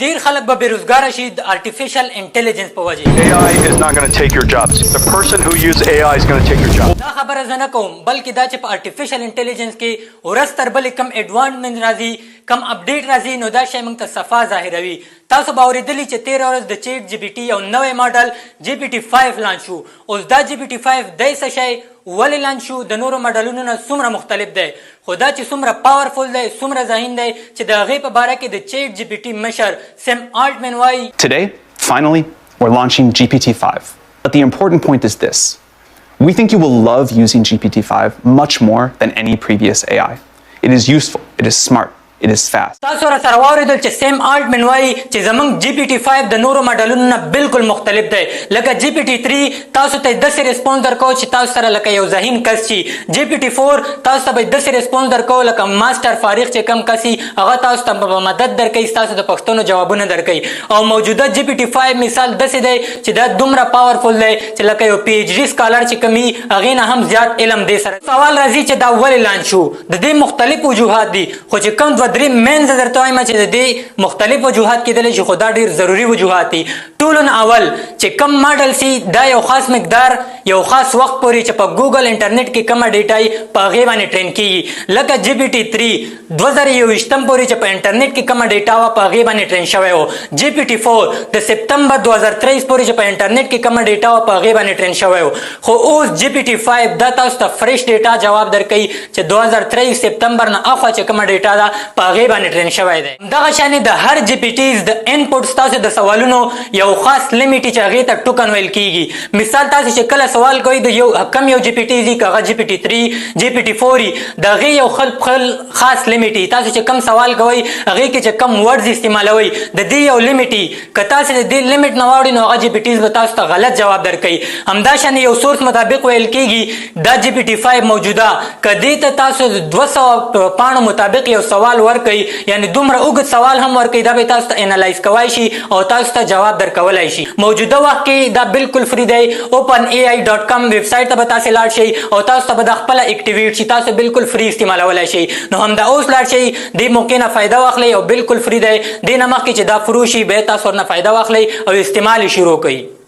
ډیر خلک به بیروزګار شي د آرټیفیشل انټيليجنس په وجه. AI is not going to take your jobs. The person who uses AI is going to take your job. دا خبره زه نه کوم بلکې دا چې په آرټیفیشل انټيليجنس کې ورځ تر بلې کم ایډوانسمنټ راځي کم اپډیټ راځي نو دا شی موږ ته صفا ظاهروي. تاسو به اورېدلي چې 13 ورځ د چیټ جی پی ټي یو نوی ماډل GPT-5 لانچ شو. اوس دا GPT-5 دی څه شی ولې لانچ شو د نورو ماډلونو نه څومره مختلف دی خو دا چې څومره پاورفل دی څومره ذهین دی چې د هغې په باره کې د چیټ جی پی ټي مشر سیم آلټمن وایي. Today, finally, we're launching GPT-5. But the important point is this. We think you will love using GPT-5 much more than any previous AI. It is useful, it is smart, it is fast. تاسو را سره واورېدل چې سیم آلټمن وایي چې زموږ GPT-5 د نورو ماډلونو نه بالکل مختلف دی. لکه GPT-3 تاسو ته داسې ریسپونس درکو چې تاسو سره لکه یو ذهین کس شي. GPT-4 تاسو ته به داسې ریسپونس درکو لکه ماسټر فارغ چې کم کس هغه تاسو ته به مدد درکوي تاسو د پوښتنو جوابونه درکوي. او موجوده GPT-5 مثال داسې دی چې دا دومره پاورفل دی چې لکه یو PhD سکالر چې کوم هغې نه هم زیات علم دی سره. سوال راځي چې دا ولې لانچ شو. د دې مختلف وجوهات دي خو چې کوم دوه درې مین زه درته وایم چې د دې مختلف وجوهات کیدلی شي خو دا ډېر ضروري وجوهات دي. ټولو نه اول چې کم ماډل سي دا یو خاص مقدار یو خاص وخت پورې چې په ګوګل انټرنیټ کې کومه ډیټا یې په هغې باندې ټرین کیږي. لکه GPT-3 2021 پورې چې په انټرنیټ کې کومه ډیټا وه په هغې باندې ټرین شوی و. GPT-4 د سپتمبر 2023 پورې چې په انټرنیټ کې کومه ډیټا وه په هغې باندې ټرین شوی و. خو اوس GPT-5 دا تاسو ته فریش ډیټا جواب درکوي چې 2023 سپتمبر نه اخوا چې کومه ډیټا ده په هغې باندې ټرین شوی دی. دغه شانې د هر GPT د انپوټس تاسو د سوالونو یو خاص لیمیټ چې هغې ته ټوکن ویل کیږي. مثال تاسو چې کله سوال کوئ د یو کم یو GPT دي که هغه GPT-3 GPT-4 د هغې یو خاص لیمیټ تاسو چې کم سوال کوئ هغې کې چې کم ورډز استعمالوئ د دې یو لیمیټ که تاسو د دې لیمیټ نه واوړئ نو هغه GPTs به تاسو ته غلط جواب درکوي. همداشانې یو سورس مطابق ویل کیږي دا GPT-5 موجوده که دې ته تاسو 200 پاڼو مطابق یو سوال ورکوئ یعنی دومره اوږد سوال هم ورکوي دا به تاسو ته انالایز کوی شي او تاسو ته جواب درکولی شي. موجوده وخت کې دا بالکل فری دی. OpenAI.com ویب سایټ ته به تاسو لاړ شئ او تاسو ته به دا خپله اکټیویټ شي تاسو بالکل فری استعمالولی شئ. نو همدا اوس لاړ شئ دې موقع نه فایده واخلئ او بالکل فری دی. دې نه مخکې چې دا فرو شي بیا تاسو ورنه فایده واخلئ او استعمال یې شروع کړئ.